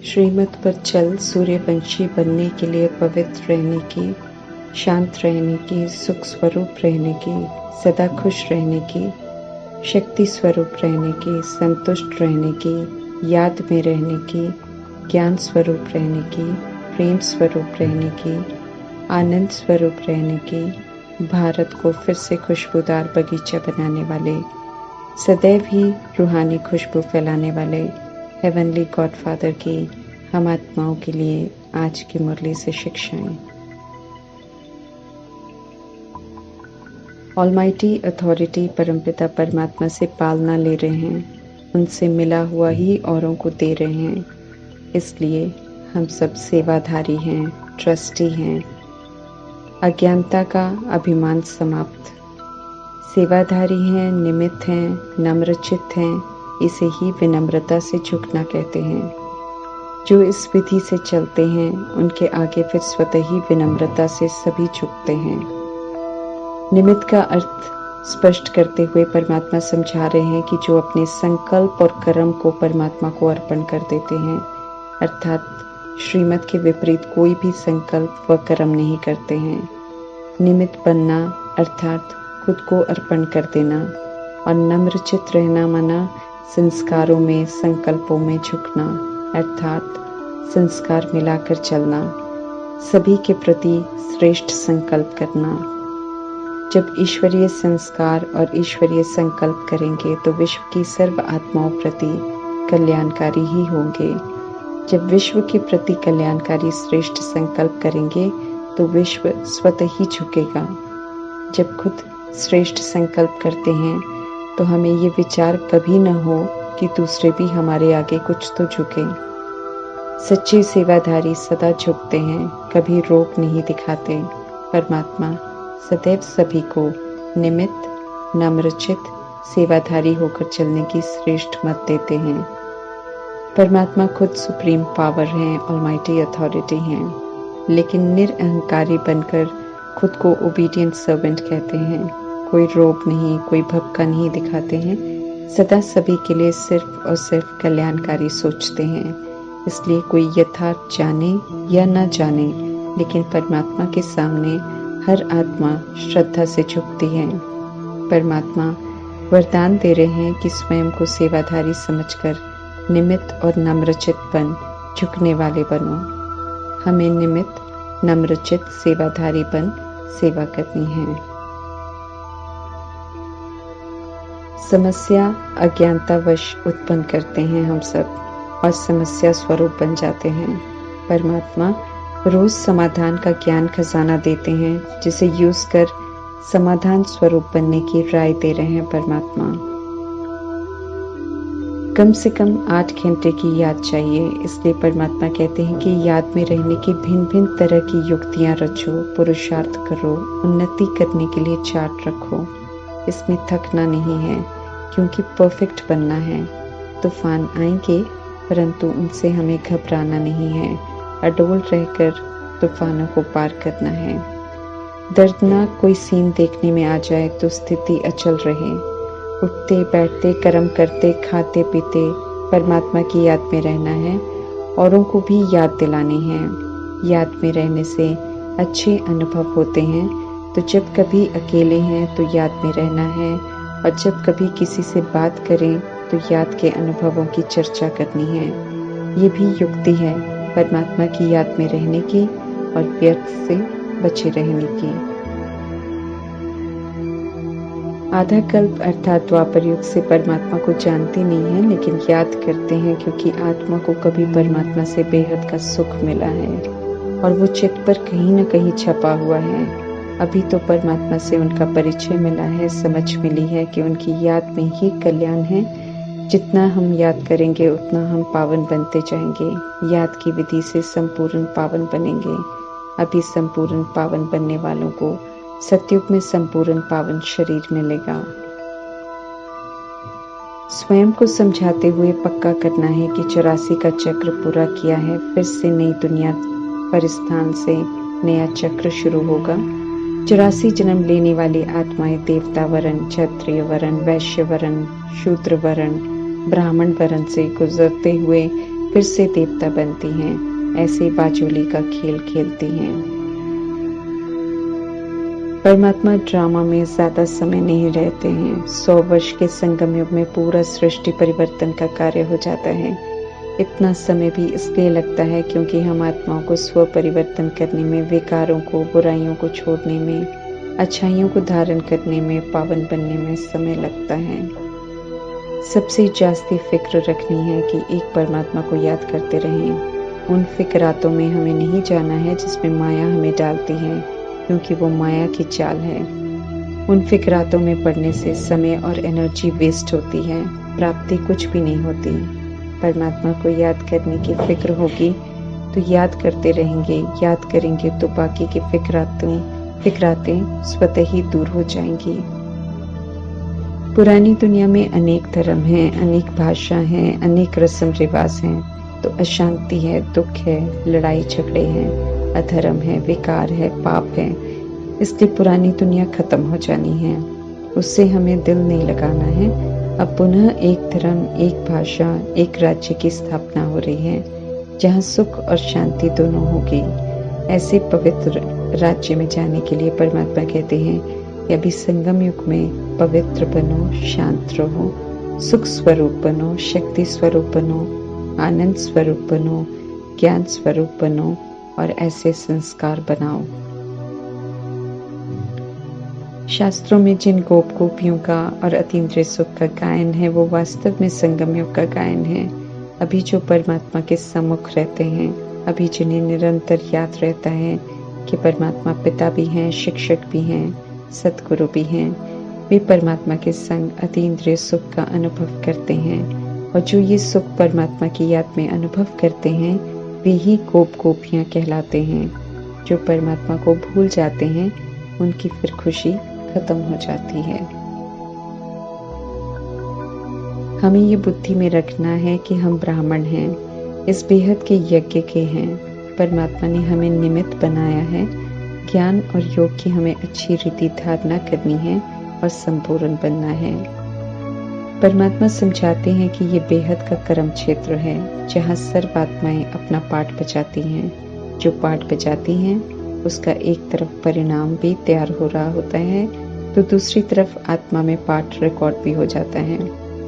श्रीमत पर चल सूर्यवंशी बनने के लिए पवित्र रहने की, शांत रहने की, सुख स्वरूप रहने की, सदा खुश रहने की, शक्ति स्वरूप रहने की, संतुष्ट रहने की, याद में रहने की, ज्ञान स्वरूप रहने की, प्रेम स्वरूप रहने की, आनंद स्वरूप रहने की, भारत को फिर से खुशबूदार बगीचा बनाने वाले, सदैव ही रूहानी खुशबू फैलाने वाले हेवनली गॉडफादर की हम आत्माओं के लिए आज की मुरली से शिक्षाएं। ऑलमाइटी अथॉरिटी परमपिता परमात्मा से पालना ले रहे हैं, उनसे मिला हुआ ही औरों को दे रहे हैं। इसलिए हम सब सेवाधारी हैं, ट्रस्टी हैं। अज्ञानता का अभिमान समाप्त, सेवाधारी हैं, निमित्त हैं, नम्रचित्त हैं। इसे ही विनम्रता से झुकना कहते हैं। जो इस विधि से चलते हैं उनके आगे फिर स्वतः ही विनम्रता से सभी झुकते हैं। निमित्त का अर्थ स्पष्ट करते हुए परमात्मा समझा रहे हैं कि जो अपने संकल्प और कर्म को परमात्मा को अर्पण कर देते हैं, अर्थात श्रीमत के विपरीत कोई भी संकल्प व कर्म नहीं करते हैं। निमित्त बनना अर्थात खुद को अर्पण कर देना, और नम्रचित्त रहना माना संस्कारों में, संकल्पों में झुकना, अर्थात संस्कार मिलाकर चलना, सभी के प्रति श्रेष्ठ संकल्प करना। जब ईश्वरीय संस्कार और ईश्वरीय संकल्प करेंगे तो विश्व की सर्व आत्माओं प्रति कल्याणकारी ही होंगे। जब विश्व के प्रति कल्याणकारी श्रेष्ठ संकल्प करेंगे तो विश्व स्वतः ही झुकेगा। जब खुद श्रेष्ठ संकल्प करते हैं तो हमें ये विचार कभी न हो कि दूसरे भी हमारे आगे कुछ तो झुके। सच्चे सेवाधारी सदा झुकते हैं, कभी रोक नहीं दिखाते। परमात्मा सदैव सभी को निमित्त, नम्रचित्त, सेवाधारी होकर चलने की श्रेष्ठ मत देते हैं। परमात्मा खुद सुप्रीम पावर हैं, ऑलमाइटी अथॉरिटी हैं, लेकिन निरअहंकारी बनकर खुद को ओबीडियंट सर्वेंट कहते हैं। कोई रोब नहीं, कोई भपका नहीं दिखाते हैं, सदा सभी के लिए सिर्फ और सिर्फ कल्याणकारी सोचते हैं। इसलिए कोई यथार्थ जाने या न जाने, लेकिन परमात्मा के सामने हर आत्मा श्रद्धा से झुकती है। परमात्मा वरदान दे रहे हैं कि स्वयं को सेवाधारी समझकर निमित्त और नम्रचित्त बन झुकने वाले बनो। हमें निमित्त, नम्रचित्त, सेवाधारी बन सेवा करनी है। समस्या अज्ञानतावश उत्पन्न करते हैं हम सब और समस्या स्वरूप बन जाते हैं। परमात्मा रोज समाधान का ज्ञान खजाना देते हैं, जिसे यूज कर समाधान स्वरूप बनने की राय दे रहे हैं। परमात्मा कम से कम 8 घंटे की याद चाहिए, इसलिए परमात्मा कहते हैं कि याद में रहने की भिन्न भिन्न तरह की युक्तियां रचो, पुरुषार्थ करो, उन्नति करने के लिए चार्ट रखो। इसमें थकना नहीं है, क्योंकि परफेक्ट बनना है। तूफान आएंगे परंतु उनसे हमें घबराना नहीं है, अडोल रहकर तूफानों को पार करना है। दर्दनाक कोई सीन देखने में आ जाए तो स्थिति अचल रहे, उठते बैठते, कर्म करते, खाते पीते परमात्मा की याद में रहना है, औरों को भी याद दिलानी है। याद में रहने से अच्छे अनुभव होते हैं, तो जब कभी अकेले हैं तो याद में रहना है, और जब कभी किसी से बात करें तो याद के अनुभवों की चर्चा करनी है। ये भी युक्ति है परमात्मा की याद में रहने की और व्यर्थ से बचे रहने की। आधा कल्प अर्थात द्वापर युग से परमात्मा को जानते नहीं है, लेकिन याद करते हैं, क्योंकि आत्मा को कभी परमात्मा से बेहद का सुख मिला है और वो चित्त पर कहीं न कहीं छपा हुआ है। अभी तो परमात्मा से उनका परिचय मिला है, समझ मिली है कि उनकी याद में ही कल्याण है। जितना हम याद करेंगे उतना हम पावन बनते जाएंगे। याद की विधि से संपूर्ण पावन बनेंगे। अभी संपूर्ण पावन बनने वालों को सतयुग में संपूर्ण पावन शरीर मिलेगा। स्वयं को समझाते हुए पक्का करना है कि 84 का चक्र पूरा किया है, फिर से नई दुनिया परिस्थान से नया चक्र शुरू होगा। 84 जन्म लेने वाली आत्माएं देवता वरण, क्षत्रिय वरण, वैश्य वरण, शूद्र वरण, ब्राह्मण वरण से गुजरते हुए फिर से देवता बनती हैं, ऐसे बाजोली का खेल खेलती हैं। परमात्मा ड्रामा में ज्यादा समय नहीं रहते हैं। 100 वर्ष के संगम युग में पूरा सृष्टि परिवर्तन का कार्य हो जाता है। इतना समय भी इसलिए लगता है क्योंकि हम आत्माओं को स्व परिवर्तन करने में, विकारों को, बुराइयों को छोड़ने में, अच्छाइयों को धारण करने में, पावन बनने में समय लगता है। सबसे जास्ती फिक्र रखनी है कि एक परमात्मा को याद करते रहें। उन फिक्रातों में हमें नहीं जाना है जिसमें माया हमें डालती है, क्योंकि वो माया की चाल है। उन फिक्रातों में पड़ने से समय और एनर्जी वेस्ट होती है, प्राप्ति कुछ भी नहीं होती। परमात्मा को याद करने की फिक्र होगी तो याद करते रहेंगे, याद करेंगे तो बाकी की फिक्रातें स्वतः ही दूर हो जाएंगी। पुरानी दुनिया में अनेक धर्म हैं, अनेक भाषा हैं, अनेक रस्म रिवाज हैं, तो अशांति है, दुख है, लड़ाई झगड़े हैं, अधर्म है, विकार है, पाप है। इसलिए पुरानी दुनिया खत्म हो जानी है, उससे हमें दिल नहीं लगाना है। अब पुनः एक धर्म, एक भाषा, एक राज्य की स्थापना हो रही है, जहाँ सुख और शांति दोनों होगी। ऐसे पवित्र राज्य में जाने के लिए परमात्मा कहते हैं कि अभी संगम युग में पवित्र बनो, शांत रहो, सुख स्वरूप बनो, शक्ति स्वरूप बनो, आनंद स्वरूप बनो, ज्ञान स्वरूप बनो और ऐसे संस्कार बनाओ। शास्त्रों में जिन गोप गोपियों का और अतीन्द्रिय सुख का गायन है, वो वास्तव में संगम युग का गायन है। अभी जो परमात्मा के सम्मुख रहते हैं, अभी जिन्हें निरंतर याद रहता है कि परमात्मा पिता भी हैं, शिक्षक भी हैं, सद्गुरु भी हैं, वे परमात्मा के संग अतीन्द्रिय सुख का अनुभव करते हैं। और जो ये सुख परमात्मा की याद में अनुभव करते हैं, वे ही गोप गोपियाँ कहलाते हैं। जो परमात्मा को भूल जाते हैं, उनकी फिर खुशी खत्म हो जाती है। हमें ये बुद्धि में रखना है कि हम ब्राह्मण हैं, इस बेहद के यज्ञ के हैं। परमात्मा ने हमें निमित्त बनाया है। ज्ञान और योग की हमें अच्छी रीति धारणा करनी है और संपूर्ण बनना है। परमात्मा समझाते हैं कि ये बेहद का कर्म क्षेत्र है, जहाँ सर्व आत्माएं अपना पाठ बजाती हैं। जो पाठ बजाती हैं, उसका एक तरफ परिणाम भी तैयार हो रहा होता है, तो दूसरी तरफ आत्मा में पाठ रिकॉर्ड भी हो जाता है।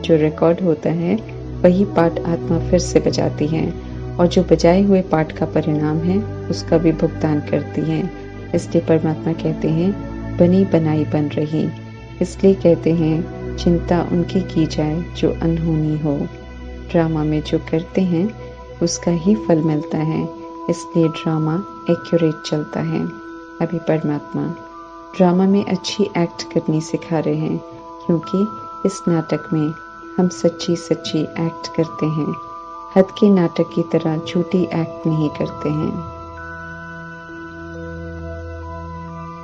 जो रिकॉर्ड होता है, वही पाठ आत्मा फिर से बजाती है, और जो बजाए हुए पाठ का परिणाम है, उसका भी भुगतान करती है। इसलिए परमात्मा कहते हैं, बनी बनाई बन रही। इसलिए कहते हैं, चिंता उनकी की जाए जो अनहोनी हो। ड्रामा में जो करते हैं, उसका ही फल मिलता है। इसलिए ड्रामा एक्यूरेट चलता है। अभी परमात्मा ड्रामा में अच्छी एक्ट करनी सिखा रहे हैं, क्योंकि इस नाटक में हम सच्ची सच्ची एक्ट करते हैं। हद के नाटक की तरह झूठी एक्ट नहीं करते हैं।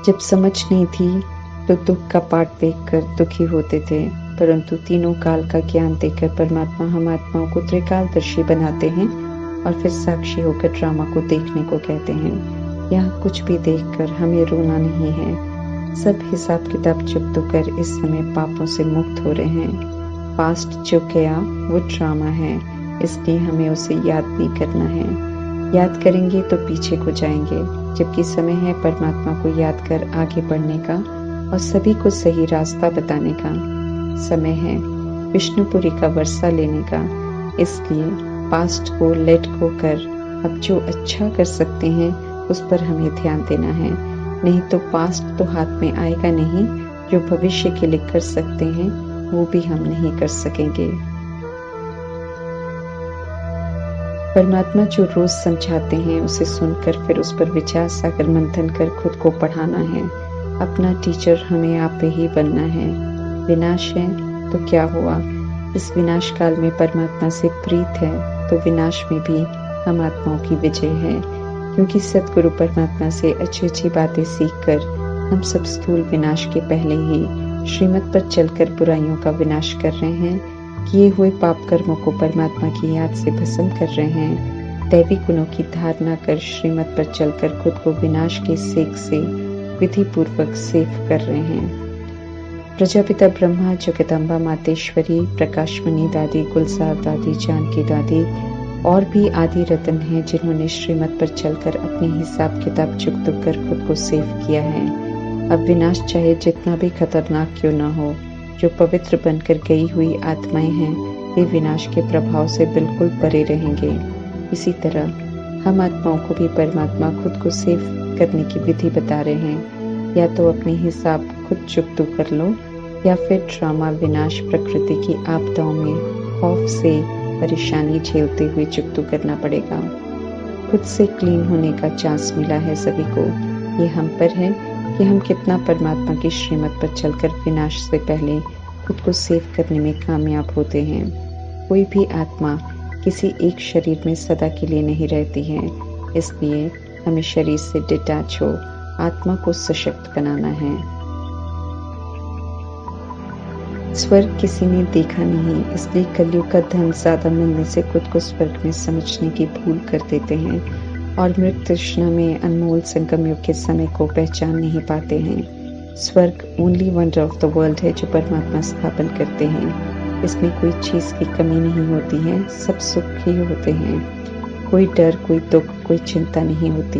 जब समझ नहीं थी तो दुख का पाठ देखकर दुखी होते थे, परंतु तीनों काल का ज्ञान देकर परमात्मा हम आत्माओं को त्रिकालदर्शी बनाते हैं और फिर साक्षी होकर ड्रामा को देखने को कहते हैं। यहाँ कुछ भी देखकर हमें रोना नहीं है। सब हिसाब किताब चुप कर इस समय पापों से मुक्त हो रहे हैं। पास्ट जो गया वो ड्रामा है, इसलिए हमें उसे याद भी करना है। याद करेंगे तो पीछे को जाएंगे, जबकि समय है परमात्मा को याद कर आगे बढ़ने का और सभी को सही रास्ता बताने का। समय है विष्णुपुरी का वर्षा लेने का। इसलिए पास्ट को लेट गो कर अब जो अच्छा कर सकते हैं उस पर हमें ध्यान देना है। नहीं तो पास्ट तो हाथ में आएगा नहीं, जो भविष्य के लिए कर सकते हैं वो भी हम नहीं कर सकेंगे। परमात्मा जो रोज समझाते हैं उसे सुनकर फिर उस पर विचार सागर मंथन कर खुद को पढ़ाना है। अपना टीचर हमें आप पे ही बनना है। विनाश है तो क्या हुआ, इस विनाश काल में परमात्मा से प्रीत है तो विनाश में भी हम आत्माओं की विजय है। क्योंकि सद्गुरु परमात्मा से अच्छी अच्छी बातें सीखकर हम सब स्थूल विनाश के पहले ही श्रीमत पर चलकर बुराइयों का विनाश कर रहे हैं। किए हुए पाप कर्मों को परमात्मा की याद से भस्म कर रहे हैं। दैवी गुणों की धारणा कर श्रीमत पर चलकर खुद को विनाश के सेक से विधि पूर्वक सेफ कर रहे हैं। प्रजापिता ब्रह्मा, जगदम्बा मातेश्वरी, प्रकाशमणि दादी, गुलजार दादी, जानकी दादी, और भी आदि रत्न हैं जिन्होंने श्रीमत पर चलकर अपने हिसाब किताब चुक कर खुद को सेव किया है। अब विनाश चाहे जितना भी खतरनाक क्यों न हो, जो पवित्र बनकर गई हुई आत्माएं हैं, वे विनाश के प्रभाव से बिल्कुल परे रहेंगे। इसी तरह हम आत्माओं को भी परमात्मा खुद को सेव करने की विधि बता रहे हैं। या तो अपने हिसाब खुद चुकता कर लो, या फिर ड्रामा विनाश प्रकृति की आपदाओं में खौफ से परेशानी झेलते हुए चुकता करना पड़ेगा। खुद से क्लीन होने का चांस मिला है सभी को। ये हम पर है कि हम कितना परमात्मा की श्रीमत पर चलकर विनाश से पहले खुद को सेव करने में कामयाब होते हैं। कोई भी आत्मा किसी एक शरीर में सदा के लिए नहीं रहती है, इसलिए हमें शरीर से डिटैच हो आत्मा को सशक्त बनाना है। स्वर्ग किसी ने देखा नहीं, इसलिए कलयुग का धन ज्यादा मिलने से खुद को स्वर्ग में समझने की भूल कर देते हैं और मृत तृष्णा में अनमोल संगम युग के समय को पहचान नहीं पाते हैं। स्वर्ग only wonder of the world है जो परमात्मा स्थापन करते हैं। इसमें कोई चीज की कमी नहीं होती है, सब सुख ही होते हैं। कोई डर, कोई दुख, कोई चिंता नहीं होती।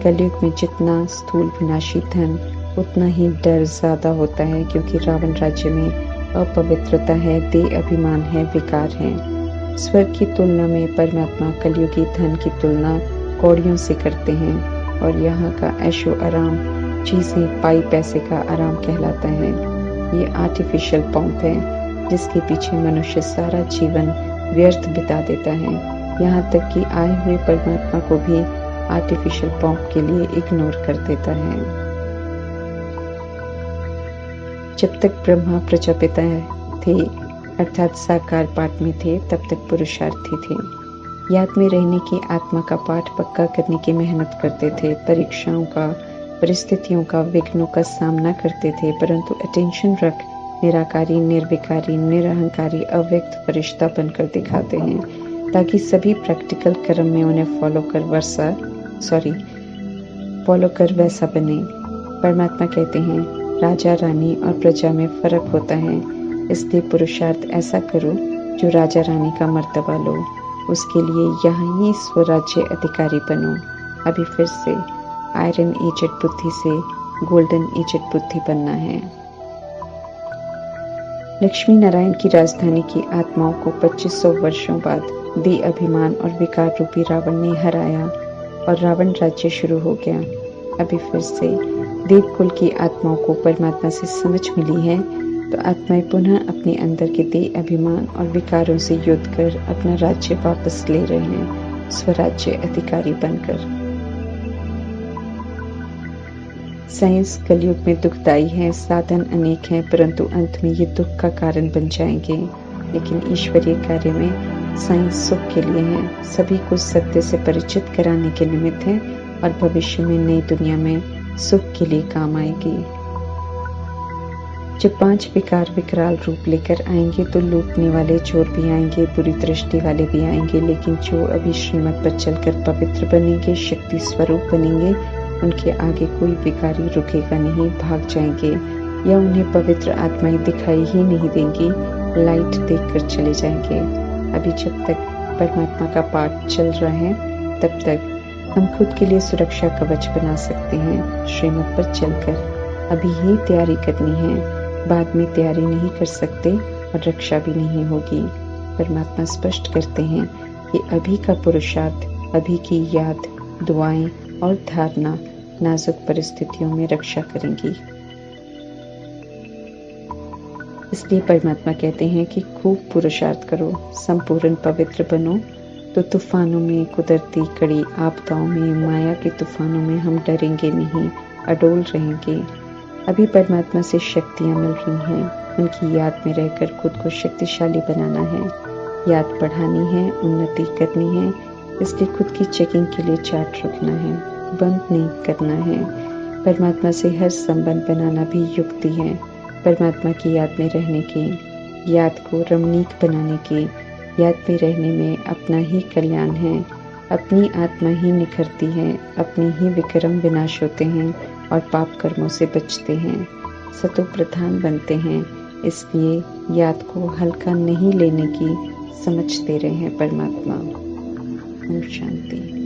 कलयुग में जितना स्थूल विनाशी धन, उतना ही डर ज्यादा होता है, क्योंकि रावण राज्य में अपवित्रता है, देह अभिमान है, विकार है। स्वर्ग की तुलना में परमात्मा कलयुगी धन की तुलना कौड़ियों से करते हैं, और यहाँ का ऐशो आराम चीजें पाई पैसे का आराम कहलाता है। ये आर्टिफिशियल पंप है जिसके पीछे मनुष्य सारा जीवन व्यर्थ बिता देता है, यहाँ तक कि आए हुए परमात्मा को भी आर्टिफिशियल पंप के लिए इग्नोर कर देता है। जब तक ब्रह्मा प्रजापिता थे, अर्थात साकार पाठ में थे, तब तक पुरुषार्थी थे। याद में रहने की आत्मा का पाठ पक्का करने की मेहनत करते थे, परीक्षाओं का, परिस्थितियों का, विघ्नों का सामना करते थे, परंतु अटेंशन रख निराकारी, निर्विकारी, निरहंकारी, अव्यक्त फरिश्ता बनकर दिखाते हैं, ताकि सभी प्रैक्टिकल कर्म में उन्हें फॉलो कर वैसा बने। परमात्मा कहते हैं, राजा रानी और प्रजा में फर्क होता है, इसलिए पुरुषार्थ ऐसा करो जो राजा रानी का मर्तबा लो। उसके लिए यहाँ ही स्वराज्य अधिकारी बनो। अभी फिर से आयरन एजेड बुद्धि से गोल्डन एजेड बुद्धि बनना है। लक्ष्मी नारायण की राजधानी की आत्माओं को 2500 वर्षों बाद दे अभिमान और विकार रूपी रावण ने हराया और रावण राज्य शुरू हो गया। अभी फिर से देवकुल की आत्माओं को परमात्मा से समझ मिली है, तो आत्माएं पुनः अपने अंदर के देह अभिमान और विकारों से युद्ध कर अपना राज्य वापस ले रहे हैं, स्वराज्य अधिकारी बनकर। साइंस कलयुग में दुखदायी है, साधन अनेक हैं, परंतु अंत में ये दुख का कारण बन जाएंगे। लेकिन ईश्वरीय कार्य में साइंस सुख के लिए है, सभी को सत्य से परिचित कराने के निमित्त है और भविष्य में नई दुनिया में सुख के लिए काम आएगी। जब 5 विकार विकराल रूप लेकर आएंगे तो लूटने वाले चोर भी आएंगे, बुरी दृष्टि वाले भी आएंगे, लेकिन जो अभी श्रीमत पर चलकर पवित्र बनेंगे, शक्ति स्वरूप बनेंगे, उनके आगे कोई विकारी रुकेगा नहीं, भाग जाएंगे या उन्हें पवित्र आत्माएं दिखाई ही नहीं देंगी, लाइट देखकर चले जाएंगे। अभी जब तक परमात्मा का पाठ चल रहा है, तब तक हम खुद के लिए सुरक्षा कवच बना सकते हैं श्रीमत पर चलकर। अभी ही तैयारी करनी है, बाद में तैयारी नहीं कर सकते और रक्षा भी नहीं होगी। परमात्मा स्पष्ट करते हैं कि अभी का पुरुषार्थ, अभी की याद, दुआएं और धारणा नाजुक परिस्थितियों में रक्षा करेंगी। इसलिए परमात्मा कहते हैं कि खूब पुरुषार्थ करो, संपूर्ण पवित्र बनो, तो तूफानों में, कुदरती कड़ी आपदाओं में, माया के तूफानों में हम डरेंगे नहीं, अडोल रहेंगे। अभी परमात्मा से शक्तियां मिल रही हैं, उनकी याद में रहकर खुद को शक्तिशाली बनाना है, याद बढ़ानी है, उन्नति करनी है। इसलिए खुद की चेकिंग के लिए चार्ट रखना है, बंद नहीं करना है। परमात्मा से हर संबंध बनाना भी युक्ति है। परमात्मा की याद में रहने की, याद को रमणीक बनाने की, याद में रहने में अपना ही कल्याण है। अपनी आत्मा ही निखरती है, अपने ही विक्रम विनाश होते हैं और पाप कर्मों से बचते हैं, सतो प्रधान बनते हैं। इसलिए याद को हल्का नहीं लेने की समझ दे रहे हैं परमात्मा। ओम शांति।